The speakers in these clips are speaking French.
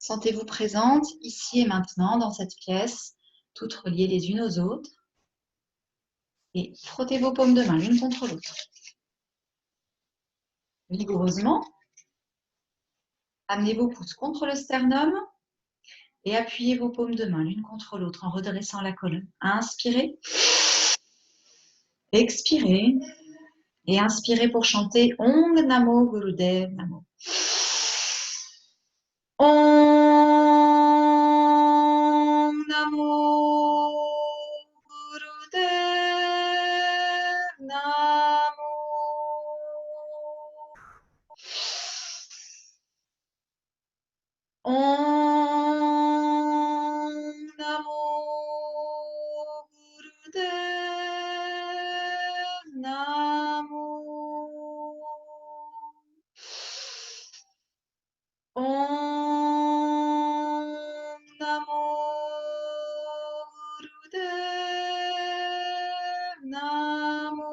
Sentez-vous présente ici et maintenant dans cette pièce, toutes reliées les unes aux autres. Et frottez vos paumes de main l'une contre l'autre. Vigoureusement, amenez vos pouces contre le sternum et appuyez vos paumes de main l'une contre l'autre en redressant la colonne. Inspirez, expirez et inspirez pour chanter Om Namo Gurudev Namo. Om Namo Gurudev Namo. Om Namo Gurudev Namo. Om Namo Gurudev Namo.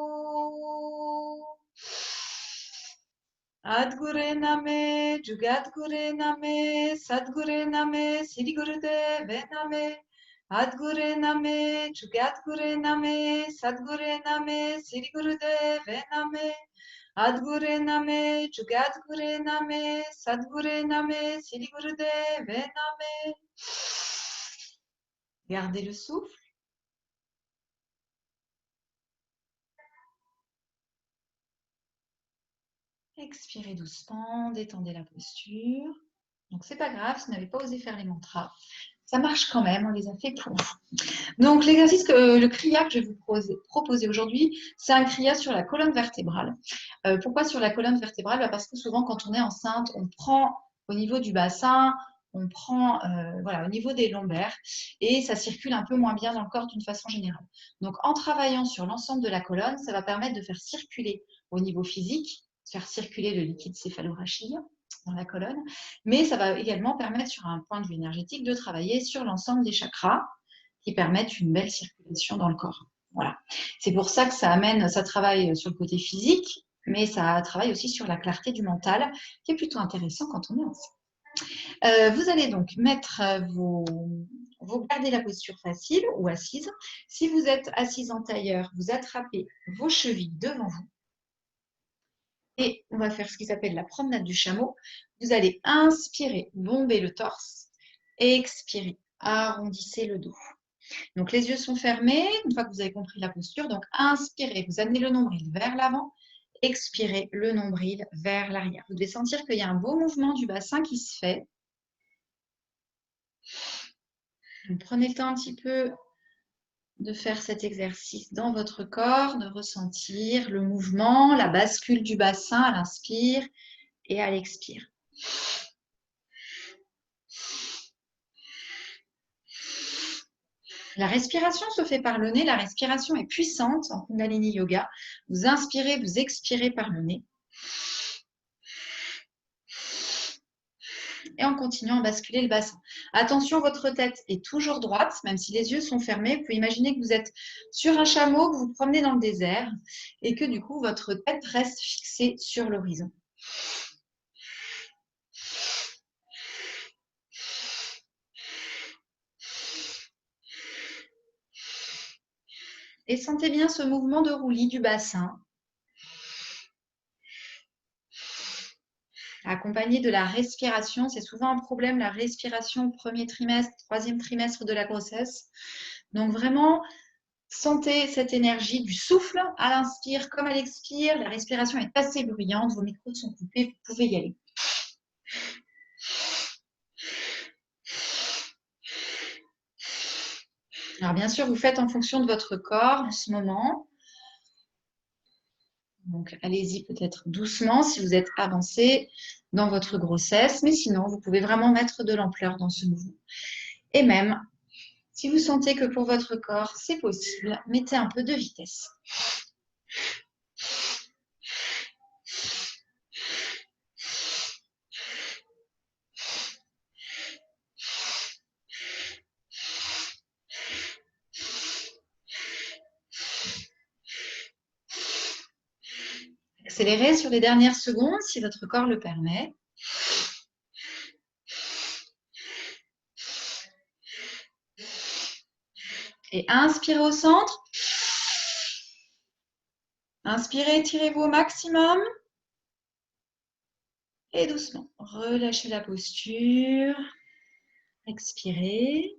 Adgure Name, Jugadgure Name, Sadgure Name, Sri Gurudev Name. Adgure Name, Jugadgure Name, Sadgure Name, Sri Gurudev Name. Adgure Name, Jugadgure Name, Sadgure Name, Sri Gurudev Name. Gardez le souffle. Expirez doucement, détendez la posture. Donc, c'est pas grave si vous n'avez pas osé faire les mantras. Ça marche quand même, on les a fait pour vous. Donc, l'exercice, le kriya que je vais vous proposer aujourd'hui, c'est un kriya sur la colonne vertébrale. Pourquoi sur la colonne vertébrale? Parce que souvent, quand on est enceinte, on prend au niveau du bassin, on prend voilà, au niveau des lombaires et ça circule un peu moins bien dans le corps d'une façon générale. Donc, en travaillant sur l'ensemble de la colonne, ça va permettre de faire circuler au niveau physique, faire circuler le liquide céphalorachidien dans la colonne, mais ça va également permettre sur un point de vue énergétique de travailler sur l'ensemble des chakras qui permettent une belle circulation dans le corps. Voilà. C'est pour ça que ça travaille sur le côté physique, mais ça travaille aussi sur la clarté du mental, qui est plutôt intéressant quand on est enceinte. Vous allez donc mettre vous gardez la posture facile ou assise. Si vous êtes assise en tailleur, vous attrapez vos chevilles devant vous. Et on va faire ce qui s'appelle la promenade du chameau. Vous allez inspirer, bomber le torse. Expirer, arrondissez le dos. Donc, les yeux sont fermés, une fois que vous avez compris la posture. Donc, inspirez, vous amenez le nombril vers l'avant. Expirez, le nombril vers l'arrière. Vous devez sentir qu'il y a un beau mouvement du bassin qui se fait. Donc, prenez le temps un petit peu de faire cet exercice dans votre corps, de ressentir le mouvement, la bascule du bassin à l'inspire et à l'expire. La respiration se fait par le nez. La respiration est puissante en Kundalini Yoga. Vous inspirez, vous expirez par le nez. Et en continuant à basculer le bassin. Attention, votre tête est toujours droite, même si les yeux sont fermés. Vous pouvez imaginer que vous êtes sur un chameau, que vous vous promenez dans le désert et que du coup, votre tête reste fixée sur l'horizon. Et sentez bien ce mouvement de roulis du bassin, accompagné de la respiration. C'est souvent un problème, la respiration au premier trimestre, troisième trimestre de la grossesse. Donc vraiment, sentez cette énergie du souffle à l'inspire comme à l'expire. La respiration est assez bruyante, vos micros sont coupés, vous pouvez y aller. Alors bien sûr, vous faites en fonction de votre corps en ce moment. Donc allez-y peut-être doucement si vous êtes avancé dans votre grossesse, mais sinon vous pouvez vraiment mettre de l'ampleur dans ce mouvement. Et même, si vous sentez que pour votre corps c'est possible, mettez un peu de vitesse. Accélérez sur les dernières secondes si votre corps le permet. Et inspirez au centre. Inspirez, étirez-vous au maximum. Et doucement, relâchez la posture. Expirez.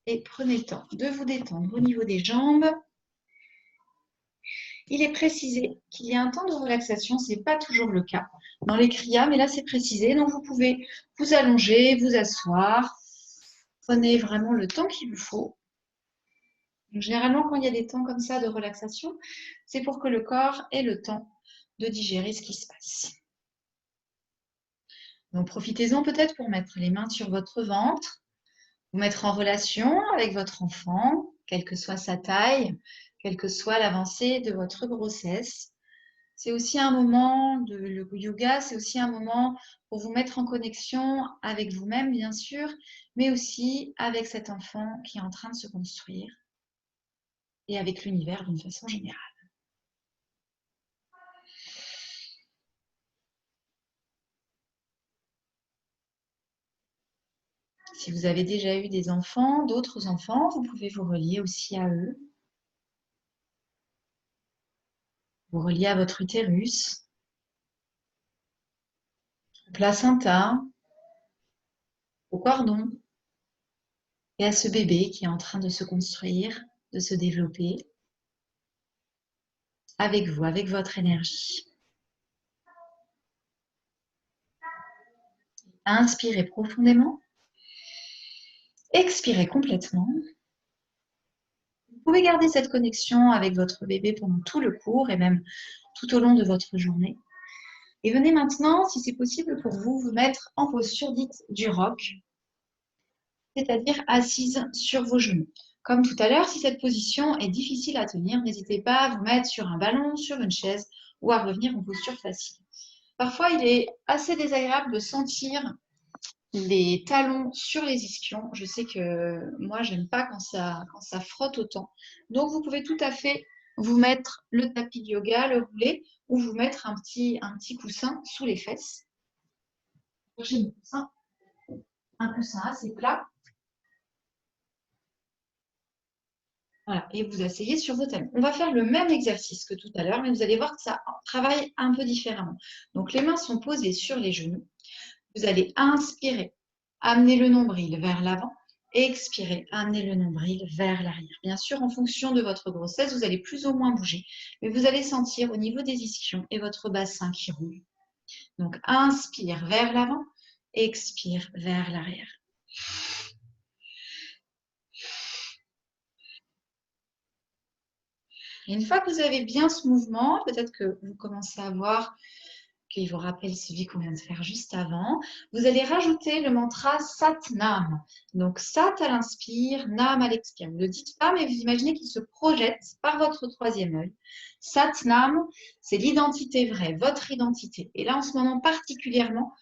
Et prenez le temps de vous détendre au niveau des jambes. Il est précisé qu'il y a un temps de relaxation, ce n'est pas toujours le cas dans les kriyas, mais là c'est précisé. Donc vous pouvez vous allonger, vous asseoir. Prenez vraiment le temps qu'il vous faut. Donc, généralement, quand il y a des temps comme ça de relaxation, c'est pour que le corps ait le temps de digérer ce qui se passe. Donc profitez-en peut-être pour mettre les mains sur votre ventre, vous mettre en relation avec votre enfant, quelle que soit sa taille, quelle que soit l'avancée de votre grossesse. C'est aussi un moment, le yoga, c'est aussi un moment pour vous mettre en connexion avec vous-même, bien sûr, mais aussi avec cet enfant qui est en train de se construire et avec l'univers d'une façon générale. Si vous avez déjà eu des enfants, d'autres enfants, vous pouvez vous relier aussi à eux. Vous relier à votre utérus, au placenta, au cordon et à ce bébé qui est en train de se construire, de se développer avec vous, avec votre énergie. Inspirez profondément. Expirez complètement. Vous pouvez garder cette connexion avec votre bébé pendant tout le cours et même tout au long de votre journée. Et venez maintenant, si c'est possible pour vous, vous mettre en posture dite du roc, c'est-à-dire assise sur vos genoux. Comme tout à l'heure, si cette position est difficile à tenir, n'hésitez pas à vous mettre sur un ballon, sur une chaise ou à revenir en posture facile. Parfois, il est assez désagréable de sentir les talons sur les ischions. Je sais que moi, j'aime pas quand ça frotte autant. Donc, vous pouvez tout à fait vous mettre le tapis de yoga, le rouler, ou vous mettre un petit coussin sous les fesses. Cherchez un coussin assez plat. Voilà, et vous asseyez sur vos talons. On va faire le même exercice que tout à l'heure, mais vous allez voir que ça travaille un peu différemment. Donc, les mains sont posées sur les genoux. Vous allez inspirer, amener le nombril vers l'avant. Et expirer, amener le nombril vers l'arrière. Bien sûr, en fonction de votre grossesse, vous allez plus ou moins bouger, mais vous allez sentir au niveau des ischions et votre bassin qui roule. Donc, inspire vers l'avant, expire vers l'arrière. Et une fois que vous avez bien ce mouvement, peut-être que vous commencez à voir qu'il vous rappelle celui qu'on vient de faire juste avant, vous allez rajouter le mantra Sat Nam. Donc Sat à l'inspire, Nam à l'expire. Vous ne le dites pas, mais vous imaginez qu'il se projette par votre troisième œil. Sat Nam, c'est l'identité vraie, votre identité. Et là, en ce moment particulièrement,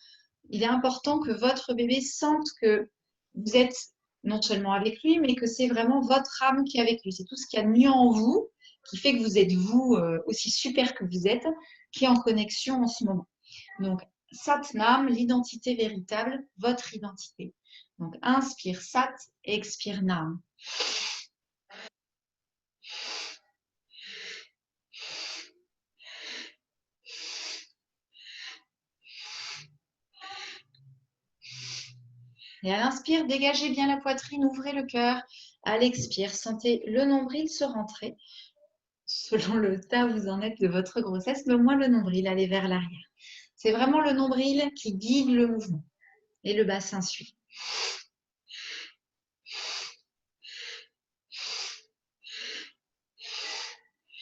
il est important que votre bébé sente que vous êtes non seulement avec lui, mais que c'est vraiment votre âme qui est avec lui. C'est tout ce qu'il y a de mieux en vous, qui fait que vous êtes vous, aussi super que vous êtes, qui est en connexion en ce moment. Donc, Satnam, l'identité véritable, votre identité. Donc, inspire Sat, expire Nam. Et à l'inspire, dégagez bien la poitrine, ouvrez le cœur. À l'expire, sentez le nombril se rentrer. Selon le tas où vous en êtes de votre grossesse, mais au moins le nombril, aller vers l'arrière. C'est vraiment le nombril qui guide le mouvement et le bassin suit.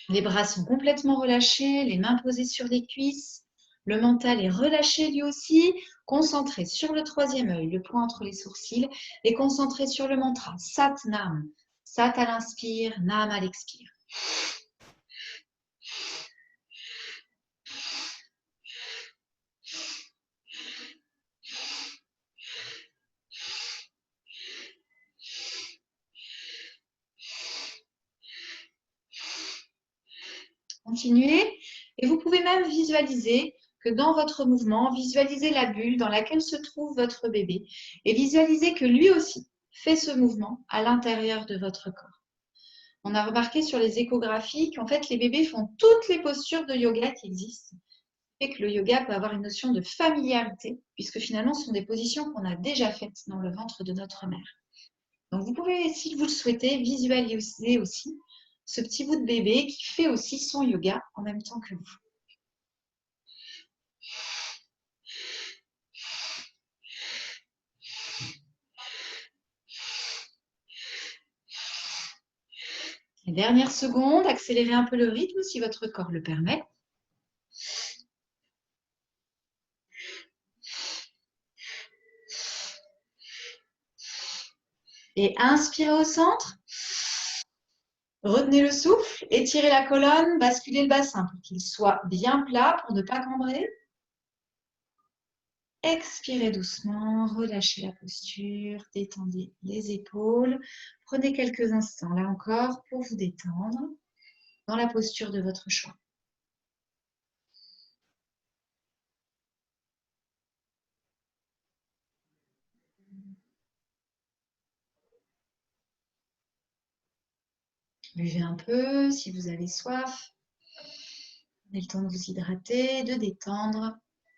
Les bras sont complètement relâchés, les mains posées sur les cuisses. Le mental est relâché lui aussi, concentré sur le troisième œil, le point entre les sourcils, et concentré sur le mantra Sat Nam. Sat à l'inspire, Nam à l'expire. Continuez et vous pouvez même visualiser que dans votre mouvement, visualisez la bulle dans laquelle se trouve votre bébé et visualisez que lui aussi fait ce mouvement à l'intérieur de votre corps. On a remarqué sur les échographies qu'en fait, les bébés font toutes les postures de yoga qui existent et que le yoga peut avoir une notion de familiarité, puisque finalement, ce sont des positions qu'on a déjà faites dans le ventre de notre mère. Donc, vous pouvez, si vous le souhaitez, visualiser aussi ce petit bout de bébé qui fait aussi son yoga en même temps que vous. Les dernières secondes, accélérez un peu le rythme si votre corps le permet. Et inspirez au centre. Retenez le souffle, étirez la colonne, basculez le bassin pour qu'il soit bien plat pour ne pas cambrer. Expirez doucement, relâchez la posture, détendez les épaules. Prenez quelques instants, là encore, pour vous détendre dans la posture de votre choix. Buvez un peu si vous avez soif. Prenez le temps de vous hydrater, de détendre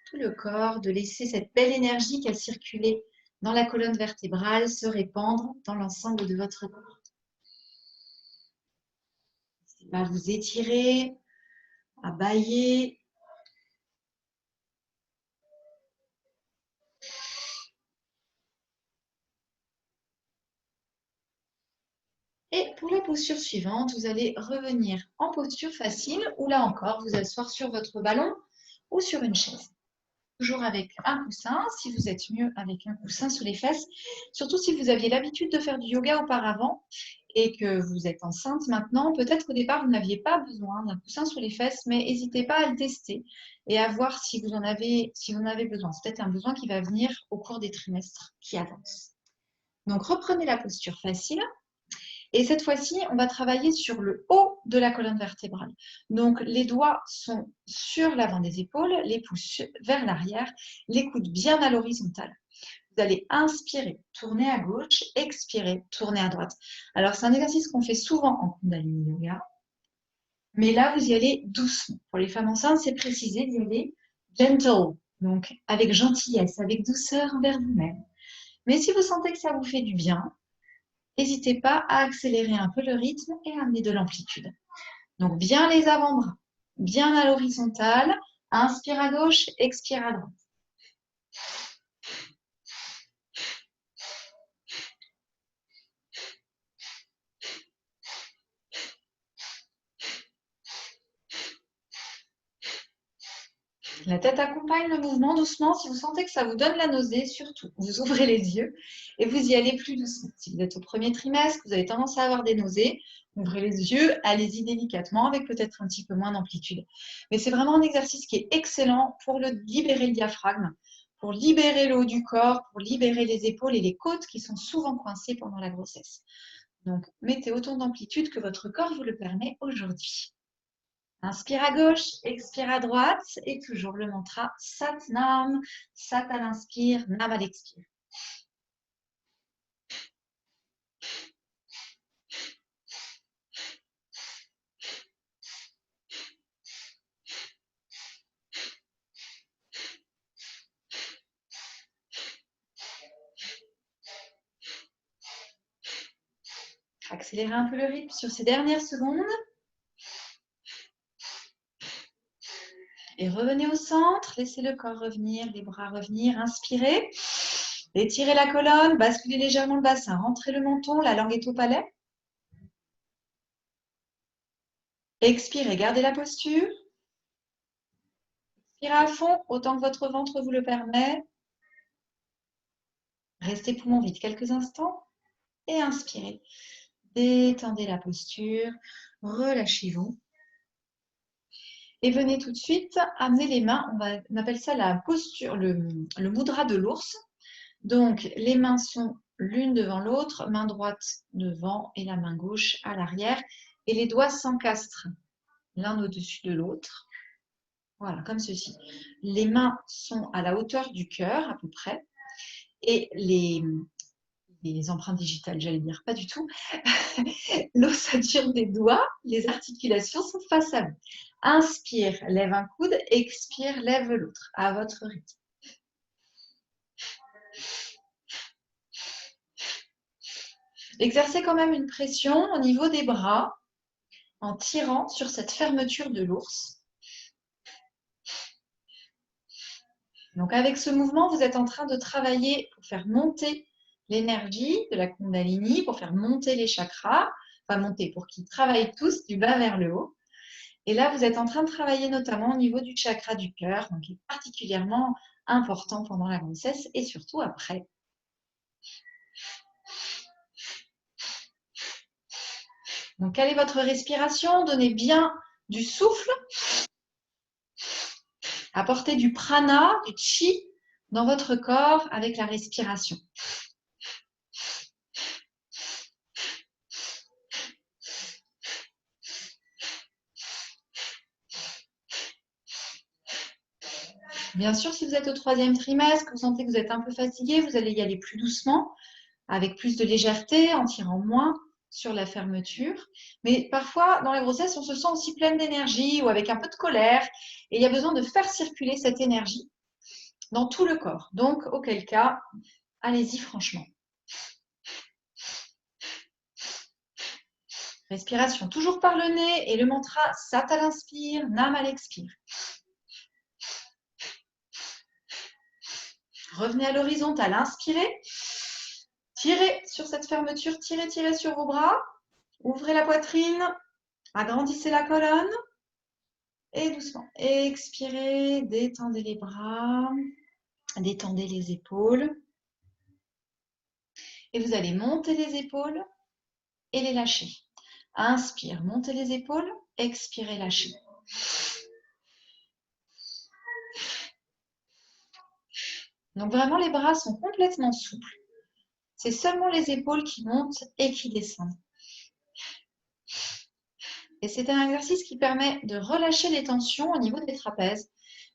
tout le corps, de laisser cette belle énergie qui a circulé dans la colonne vertébrale se répandre dans l'ensemble de votre corps. N'hésitez pas à vous étirer, à bâiller. Et pour la posture suivante, vous allez revenir en posture facile ou là encore, vous asseoir sur votre ballon ou sur une chaise. Toujours avec un coussin, si vous êtes mieux avec un coussin sous les fesses. Surtout si vous aviez l'habitude de faire du yoga auparavant et que vous êtes enceinte maintenant, peut-être qu'au départ, vous n'aviez pas besoin d'un coussin sous les fesses, mais n'hésitez pas à le tester et à voir si vous en avez besoin. C'est peut-être un besoin qui va venir au cours des trimestres qui avancent. Donc, reprenez la posture facile. Et cette fois-ci, on va travailler sur le haut de la colonne vertébrale. Donc, les doigts sont sur l'avant des épaules, les pouces vers l'arrière, les coudes bien à l'horizontale. Vous allez inspirer, tourner à gauche, expirer, tourner à droite. Alors, c'est un exercice qu'on fait souvent en Kundalini Yoga. Mais là, vous y allez doucement. Pour les femmes enceintes, c'est précisé d'y aller gentle, donc avec gentillesse, avec douceur envers vous-même. Mais si vous sentez que ça vous fait du bien, n'hésitez pas à accélérer un peu le rythme et à amener de l'amplitude. Donc, bien les avant-bras, bien à l'horizontale. Inspire à gauche, expire à droite. La tête accompagne le mouvement doucement. Si vous sentez que ça vous donne la nausée, surtout, vous ouvrez les yeux et vous y allez plus doucement. Si vous êtes au premier trimestre, vous avez tendance à avoir des nausées, ouvrez les yeux, allez-y délicatement avec peut-être un petit peu moins d'amplitude. Mais c'est vraiment un exercice qui est excellent pour libérer le diaphragme, pour libérer le haut du corps, pour libérer les épaules et les côtes qui sont souvent coincées pendant la grossesse. Donc, mettez autant d'amplitude que votre corps vous le permet aujourd'hui. Inspire à gauche, expire à droite et toujours le mantra Sat Nam, Sat à l'inspire, Nam à l'expire. Accélérez un peu le rythme sur ces dernières secondes. Et revenez au centre, laissez le corps revenir, les bras revenir, inspirez. Étirez la colonne, basculez légèrement le bassin, rentrez le menton, la langue est au palais. Expirez, gardez la posture. Expirez à fond, autant que votre ventre vous le permet. Restez poumon vide quelques instants et inspirez. Détendez la posture, relâchez-vous. Et venez tout de suite amener les mains, on appelle ça la posture, le mudra de l'ours. Donc, les mains sont l'une devant l'autre, main droite devant et la main gauche à l'arrière. Et les doigts s'encastrent l'un au-dessus de l'autre. Voilà, comme ceci. Les mains sont à la hauteur du cœur à peu près. Et les les empreintes digitales, j'allais dire, pas du tout. L'ossature des doigts, les articulations sont face à vous. Inspire, lève un coude, expire, lève l'autre, à votre rythme. Exercez quand même une pression au niveau des bras en tirant sur cette fermeture de l'ours. Donc avec ce mouvement, vous êtes en train de travailler pour faire monter l'énergie de la Kundalini, pour faire monter les chakras, enfin monter, pour qu'ils travaillent tous du bas vers le haut. Et là, vous êtes en train de travailler notamment au niveau du chakra du cœur, donc qui est particulièrement important pendant la grossesse et surtout après. Donc, quelle est votre respiration? Donnez bien du souffle. Apportez du prana, du chi dans votre corps avec la respiration. Bien sûr, si vous êtes au 3e trimestre, que vous sentez que vous êtes un peu fatigué, vous allez y aller plus doucement, avec plus de légèreté, en tirant moins sur la fermeture. Mais parfois, dans la grossesse, on se sent aussi pleine d'énergie ou avec un peu de colère. Et il y a besoin de faire circuler cette énergie dans tout le corps. Donc, auquel cas, allez-y franchement. Respiration toujours par le nez et le mantra Sat à l'inspire, Nam à l'expire. Revenez à l'horizontale, inspirez. Tirez sur cette fermeture, tirez, tirez sur vos bras. Ouvrez la poitrine, agrandissez la colonne. Et doucement, expirez, détendez les bras, détendez les épaules. Et vous allez monter les épaules et les lâcher. Inspire, montez les épaules, expirez, lâchez. Donc vraiment, les bras sont complètement souples. C'est seulement les épaules qui montent et qui descendent. Et c'est un exercice qui permet de relâcher les tensions au niveau des trapèzes.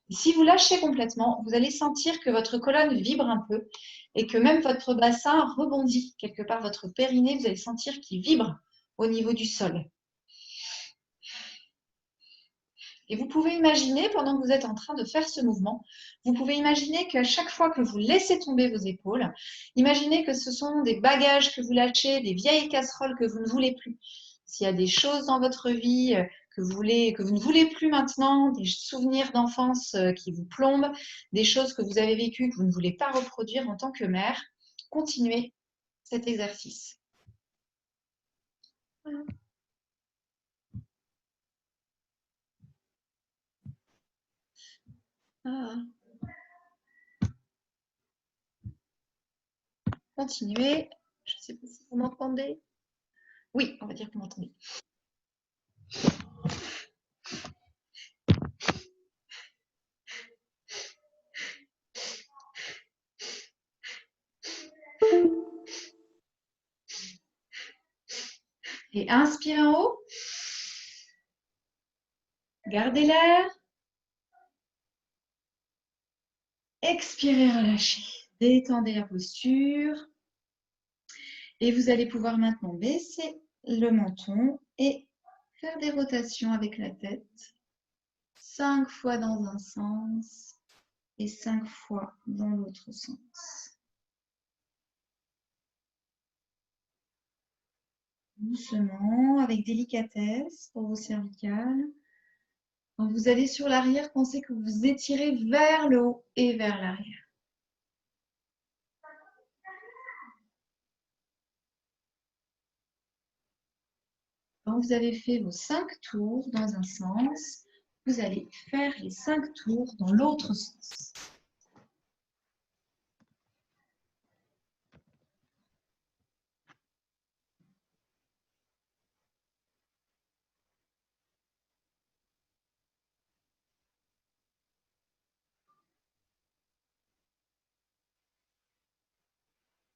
Et si vous lâchez complètement, vous allez sentir que votre colonne vibre un peu et que même votre bassin rebondit. Quelque part, votre périnée, vous allez sentir qu'il vibre au niveau du sol. Et vous pouvez imaginer, pendant que vous êtes en train de faire ce mouvement, vous pouvez imaginer qu'à chaque fois que vous laissez tomber vos épaules, imaginez que ce sont des bagages que vous lâchez, des vieilles casseroles que vous ne voulez plus. S'il y a des choses dans votre vie que vous ne voulez plus maintenant, des souvenirs d'enfance qui vous plombent, des choses que vous avez vécues que vous ne voulez pas reproduire en tant que mère, continuez cet exercice. Voilà. Ah. Continuez. Je ne sais pas si vous m'entendez. Oui, on va dire que vous m'entendez. Et inspirez en haut. Gardez l'air. Expirez, relâchez. Détendez la posture. Et vous allez pouvoir maintenant baisser le menton et faire des rotations avec la tête. 5 fois dans un sens et 5 fois dans l'autre sens. Doucement, avec délicatesse pour vos cervicales. Quand vous allez sur l'arrière, pensez que vous étirez vers le haut et vers l'arrière. Quand vous avez fait vos 5 tours dans un sens, vous allez faire les 5 tours dans l'autre sens.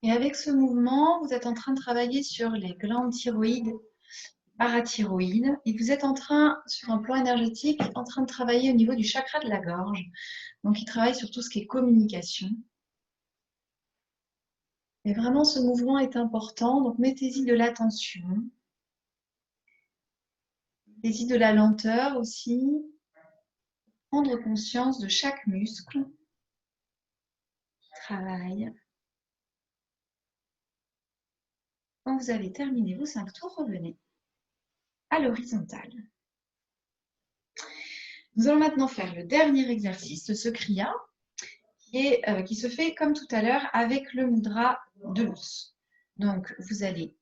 Et avec ce mouvement, vous êtes en train de travailler sur les glandes thyroïdes, parathyroïdes, et vous êtes en train, sur un plan énergétique, en train de travailler au niveau du chakra de la gorge. Donc, il travaille sur tout ce qui est communication. Et vraiment, ce mouvement est important, donc mettez-y de l'attention. Mettez-y de la lenteur aussi. Prendre conscience de chaque muscle. Travail. Quand vous avez terminé vos 5 tours, revenez à l'horizontale. Nous allons maintenant faire le dernier exercice de ce kriya qui se fait comme tout à l'heure avec le mudra de l'ours. Donc, vous avez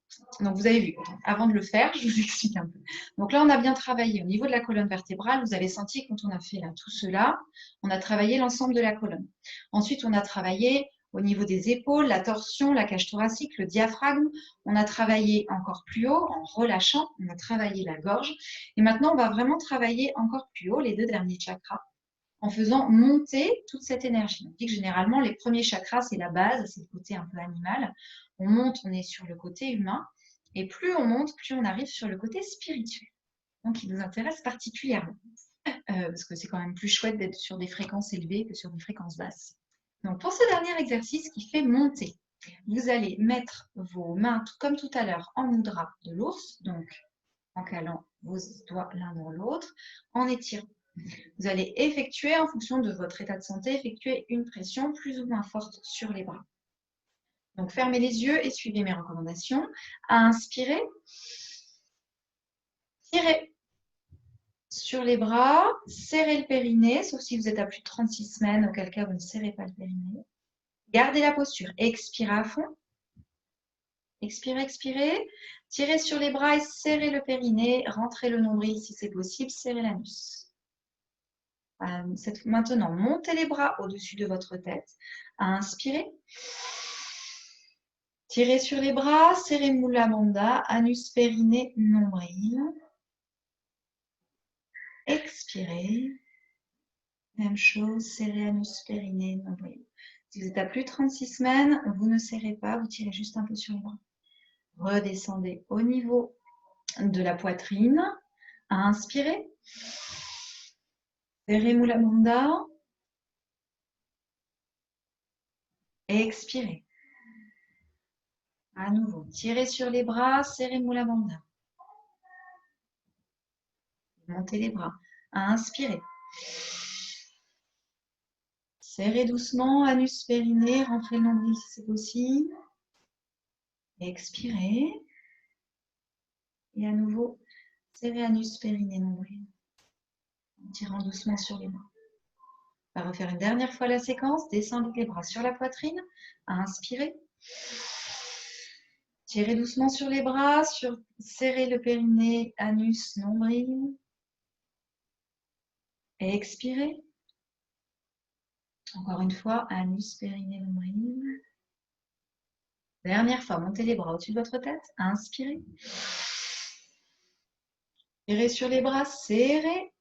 vu, avant de le faire, je vous explique un peu. Donc là, on a bien travaillé au niveau de la colonne vertébrale. Vous avez senti quand on a fait là, tout cela, on a travaillé l'ensemble de la colonne. Ensuite, on a travaillé au niveau des épaules, la torsion, la cage thoracique, le diaphragme. On a travaillé encore plus haut en relâchant. On a travaillé la gorge. Et maintenant, on va vraiment travailler encore plus haut les 2 derniers chakras en faisant monter toute cette énergie. On dit que généralement, les premiers chakras, c'est la base, c'est le côté un peu animal. On monte, on est sur le côté humain. Et plus on monte, plus on arrive sur le côté spirituel. Donc, il nous intéresse particulièrement. Parce que c'est quand même plus chouette d'être sur des fréquences élevées que sur des fréquences basses. Donc, pour ce dernier exercice qui fait monter, vous allez mettre vos mains, comme tout à l'heure, en mudra de l'ours, donc en calant vos doigts l'un dans l'autre, en étirant. Vous allez effectuer, en fonction de votre état de santé, effectuer une pression plus ou moins forte sur les bras. Donc, fermez les yeux et suivez mes recommandations. À inspirer, tirez sur les bras, serrez le périnée, sauf si vous êtes à plus de 36 semaines, auquel cas vous ne serrez pas le périnée. Gardez la posture. Expirez à fond. Expirez, expirez. Tirez sur les bras et serrez le périnée. Rentrez le nombril si c'est possible. Serrez l'anus. Maintenant, montez les bras au-dessus de votre tête. Inspirez. Tirez sur les bras, serrez Mula Bandha, anus, périnée, nombril. Expirez. Même chose, serrez anus, périnée, nombril. Si vous êtes à plus de 36 semaines, vous ne serrez pas, vous tirez juste un peu sur les bras. Redescendez au niveau de la poitrine. Inspirez. Serrez Mula Bandha. Expirez. À nouveau, tirez sur les bras, serrez Mula Bandha. Montez les bras. Inspirez. Serrez doucement, anus, périnée, rentrez le nombril si c'est possible. Expirez. Et à nouveau, serrez anus, périnée, nombril. En tirant doucement sur les bras. On va refaire une dernière fois la séquence. Descendez les bras sur la poitrine. Inspirez. Tirez doucement sur les bras. Serrez le périnée, anus, nombril. Expirez. Encore une fois, anus, périnée, nombril. Dernière fois, montez les bras au-dessus de votre tête. Inspirez. Tirez sur les bras, serrez.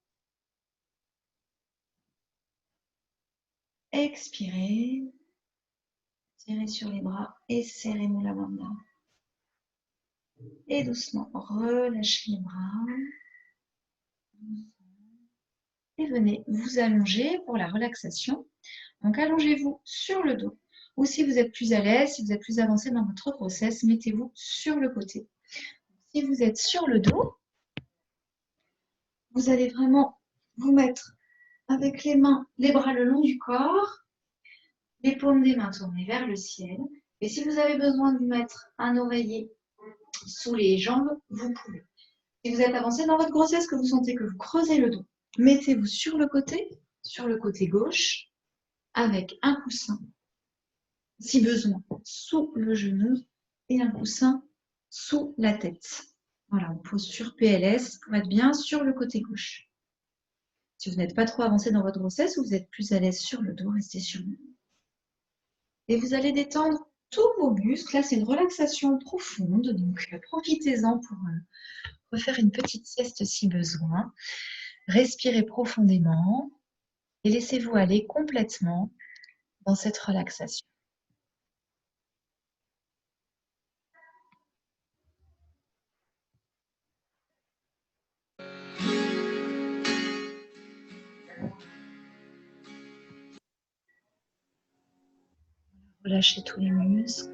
Expirez. Tirez sur les bras et serrez Mula Bandha. Et doucement, relâchez les bras. Et venez vous allonger pour la relaxation. Donc, allongez-vous sur le dos. Ou si vous êtes plus à l'aise, si vous êtes plus avancé dans votre grossesse, mettez-vous sur le côté. Si vous êtes sur le dos, vous allez vraiment vous mettre avec les mains, les bras le long du corps, les paumes des mains tournées vers le ciel. Et si vous avez besoin de mettre un oreiller sous les jambes, vous pouvez. Si vous êtes avancé dans votre grossesse, que vous sentez que vous creusez le dos, mettez-vous sur le côté gauche, avec un coussin, si besoin, sous le genou et un coussin sous la tête. Voilà, on pose sur PLS pour être bien sur le côté gauche. Si vous n'êtes pas trop avancé dans votre grossesse ou vous êtes plus à l'aise sur le dos, restez sur le dos. Et vous allez détendre tous vos muscles. Là, c'est une relaxation profonde, donc profitez-en pour refaire une petite sieste si besoin. Respirez profondément et laissez-vous aller complètement dans cette relaxation. Relâchez tous les muscles.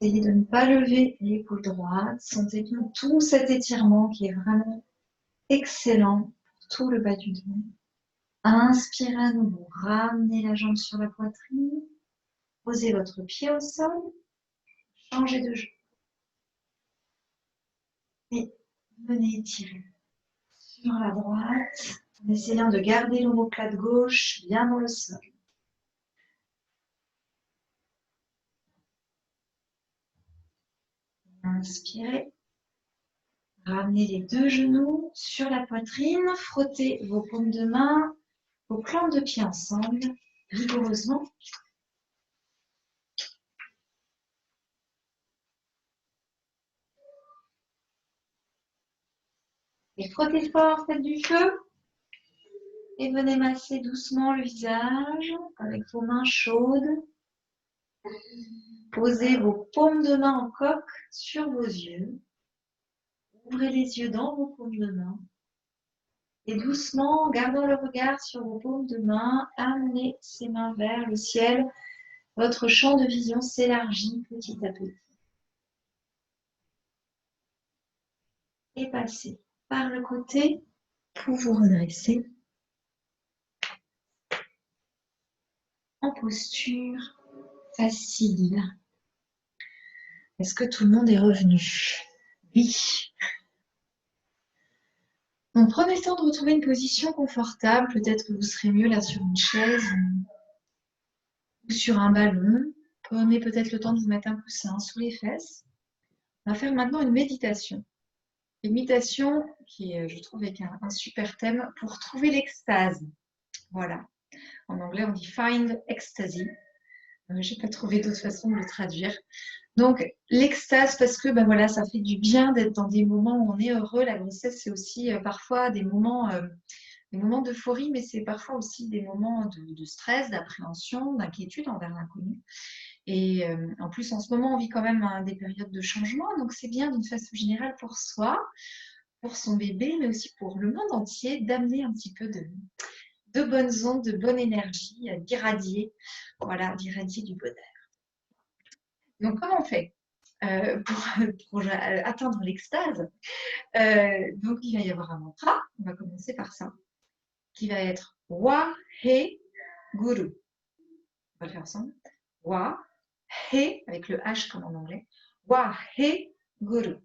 Essayez de ne pas lever l'épaule droite. Sentez bien tout cet étirement qui est vraiment excellent pour tout le bas du dos. Inspirez à nouveau, ramenez la jambe sur la poitrine. Posez votre pied au sol. Changez de jambe. Et venez étirer sur la droite en essayant de garder l'omoplate gauche bien dans le sol. Inspirez. Ramenez les deux genoux sur la poitrine. Frottez vos paumes de main, vos plantes de pied ensemble, vigoureusement. Et frottez fort, faites du feu. Et venez masser doucement le visage avec vos mains chaudes. Posez vos paumes de main en coque sur vos yeux. Ouvrez les yeux dans vos paumes de main. Et doucement, en gardant le regard sur vos paumes de main, amenez ces mains vers le ciel. Votre champ de vision s'élargit petit à petit. Et passez par le côté pour vous redresser en posture facile. Est-ce que tout le monde est revenu? Oui. Donc, prenez le temps de retrouver une position confortable. Peut-être que vous serez mieux là sur une chaise ou sur un ballon. Prenez peut-être le temps de vous mettre un coussin sous les fesses. On va faire maintenant une méditation. Une méditation qui est, je trouve, avec un super thème pour trouver l'extase. Voilà. En anglais, on dit find ecstasy. Je n'ai pas trouvé d'autre façon de le traduire. Donc, l'extase, parce que ben voilà, ça fait du bien d'être dans des moments où on est heureux. La grossesse, c'est aussi parfois des moments d'euphorie, mais c'est parfois aussi des moments de stress, d'appréhension, d'inquiétude envers l'inconnu. Et en plus, en ce moment, on vit quand même des périodes de changement. Donc, c'est bien d'une façon générale pour soi, pour son bébé, mais aussi pour le monde entier, d'amener un petit peu de bonnes ondes, de bonne énergie, d'irradier, voilà, d'irradier du bonheur. Donc, comment on fait pour atteindre l'extase? Donc, il va y avoir un mantra. On va commencer par ça, qui va être Wa He Guru. On va le faire ensemble. Wa He, avec le H comme en anglais. Wa He Guru.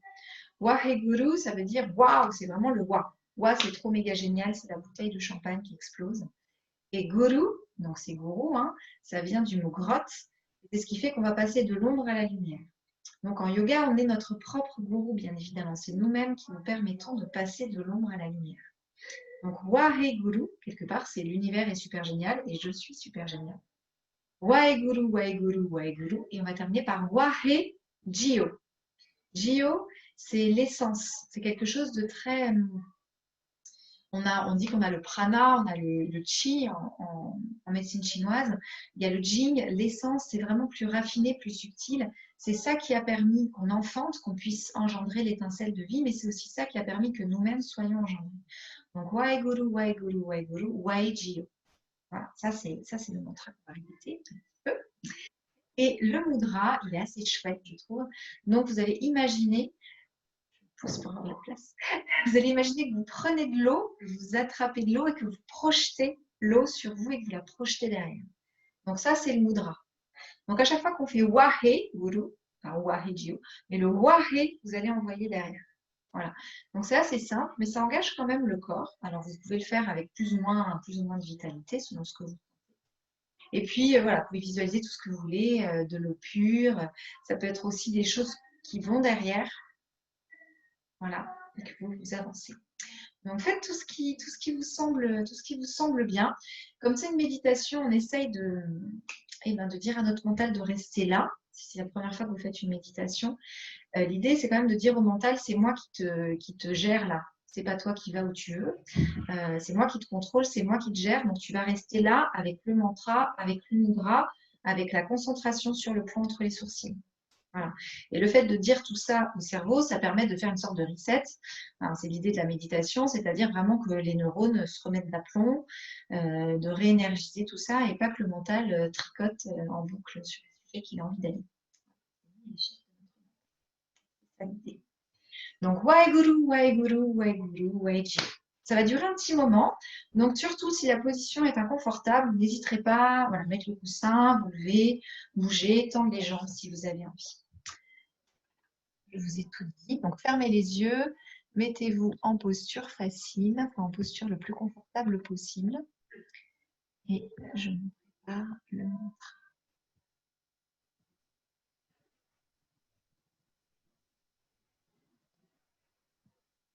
Wa He Guru, ça veut dire waouh, c'est vraiment le wa. Wa, c'est trop méga génial, c'est la bouteille de champagne qui explose. Et Guru, donc c'est gourou, hein, ça vient du mot grotte. C'est ce qui fait qu'on va passer de l'ombre à la lumière. Donc en yoga, on est notre propre gourou, bien évidemment. C'est nous-mêmes qui nous permettons de passer de l'ombre à la lumière. Donc Waheguru, quelque part, c'est l'univers est super génial et je suis super génial. Waheguru, Waheguru, Waheguru. Et on va terminer par Wahejio. Jio, c'est l'essence. C'est quelque chose de très... On dit qu'on a le prana, on a le chi en médecine chinoise. Il y a le jing, l'essence, c'est vraiment plus raffiné, plus subtil. C'est ça qui a permis qu'on enfante, qu'on puisse engendrer l'étincelle de vie, mais c'est aussi ça qui a permis que nous-mêmes soyons engendrés. Donc, Waheguru, Waheguru, Waheguru, Wahejio. Voilà, ça c'est le mantra qu'on va répéter un petit peu. Et le mudra, il est assez chouette, je trouve. Donc, vous allez imaginer, je pousse pour avoir la place, vous allez imaginer que vous prenez de l'eau, vous attrapez de l'eau et que vous projetez l'eau sur vous et que vous la projetez derrière. Donc, ça, c'est le mudra. Donc, à chaque fois qu'on fait Waheguru, enfin Wahejio, mais le Wahe, vous allez envoyer derrière. Voilà. Donc c'est assez simple, mais ça engage quand même le corps. Alors vous pouvez le faire avec plus ou moins de vitalité, selon ce que vous. Et puis voilà, vous pouvez visualiser tout ce que vous voulez, de l'eau pure. Ça peut être aussi des choses qui vont derrière. Voilà, et que vous avancez. Donc faites tout ce qui vous semble bien. Comme c'est une méditation, on essaye de dire à notre mental de rester là. Si c'est la première fois que vous faites une méditation, l'idée c'est quand même de dire au mental, c'est moi qui te gère là. C'est pas toi qui vas où tu veux. C'est moi qui te contrôle, c'est moi qui te gère. Donc tu vas rester là avec le mantra, avec le mudra, avec la concentration sur le point entre les sourcils. Voilà. Et le fait de dire tout ça au cerveau, ça permet de faire une sorte de reset. C'est l'idée de la méditation, c'est-à-dire vraiment que les neurones se remettent d'aplomb, de réénergiser tout ça et pas que le mental tricote en boucle sur les sujets qu'il a envie d'aller. les chefs de notre santé. Donc, Waheguru, Waheguru, Waheguru, Waheji. Ça va durer un petit moment. Donc, surtout si la position est inconfortable, n'hésiterez pas à mettre le coussin, vous lever, bouger, tendre les jambes si vous avez envie. Je vous ai tout dit. Donc, fermez les yeux. Mettez-vous en posture facile, enfin, en posture le plus confortable possible. Et je vous prépare le mantra.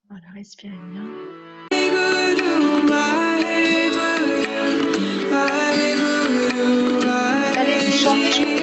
Voilà, respirez bien. Allez, chantez.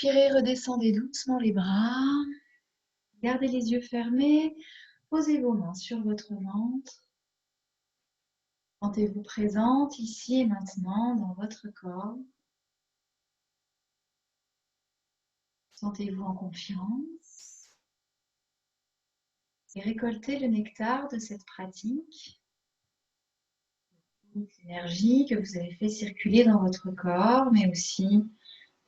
expirez, redescendez doucement les bras. Gardez les yeux fermés. Posez vos mains sur votre ventre. Sentez-vous présente ici et maintenant dans votre corps. Sentez-vous en confiance. Et récoltez le nectar de cette pratique. L'énergie que vous avez fait circuler dans votre corps, mais aussi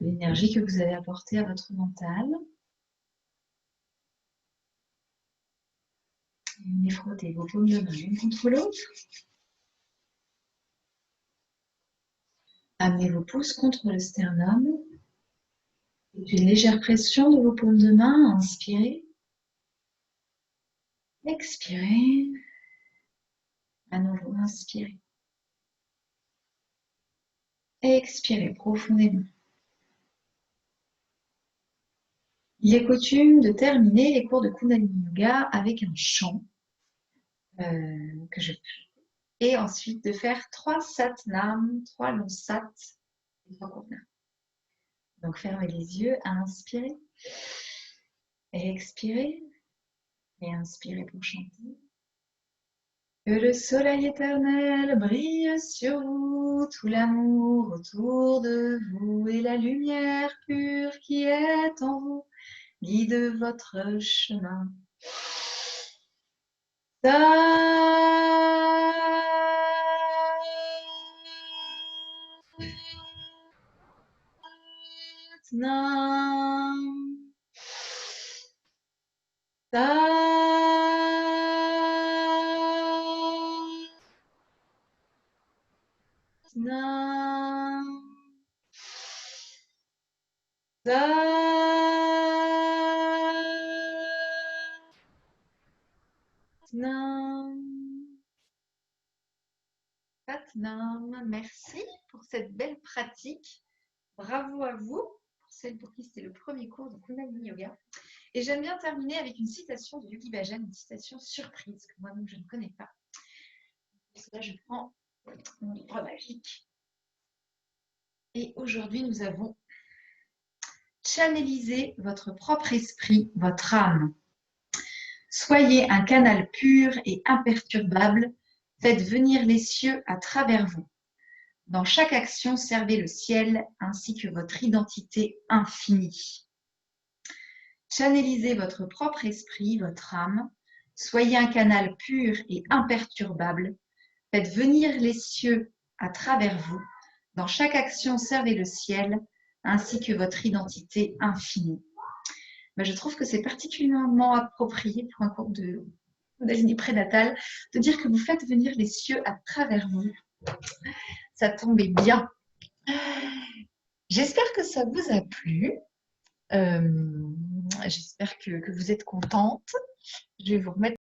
l'énergie que vous avez apportée à votre mental. Venez frotter vos paumes de main l'une contre l'autre. Amenez vos pouces contre le sternum. Une légère pression de vos paumes de main. Inspirez. Expirez. À nouveau, inspirez. Expirez profondément. Il est coutume de terminer les cours de Kundalini Yoga avec un chant que je et ensuite de faire 3 satnam, 3 longs sats et 3 courts nam. Donc fermez les yeux, inspirez, expirez et inspirez pour chanter. Que le soleil éternel brille sur vous, tout l'amour autour de vous et la lumière pure qui est en vous guide votre chemin. Satnam. Satnam. Satnam. Satnam. Merci pour cette belle pratique. Bravo à vous, pour celles pour qui c'était le premier cours de Kundalini Yoga. Et j'aime bien terminer avec une citation de Yogi Bhajan, une citation surprise que moi-même je ne connais pas. Pour cela, je prends mon livre magique. Et aujourd'hui, nous avons channeliser votre propre esprit, votre âme. Soyez un canal pur et imperturbable. Faites venir les cieux à travers vous. Dans chaque action, servez le ciel ainsi que votre identité infinie. Channelisez votre propre esprit, votre âme. Soyez un canal pur et imperturbable. Faites venir les cieux à travers vous. Dans chaque action, servez le ciel ainsi que votre identité infinie. Mais je trouve que c'est particulièrement approprié pour un cours de Kundalini prénatal de dire que vous faites venir les cieux à travers vous. Ça tombait bien. J'espère que ça vous a plu. J'espère que vous êtes contente. Je vais vous remettre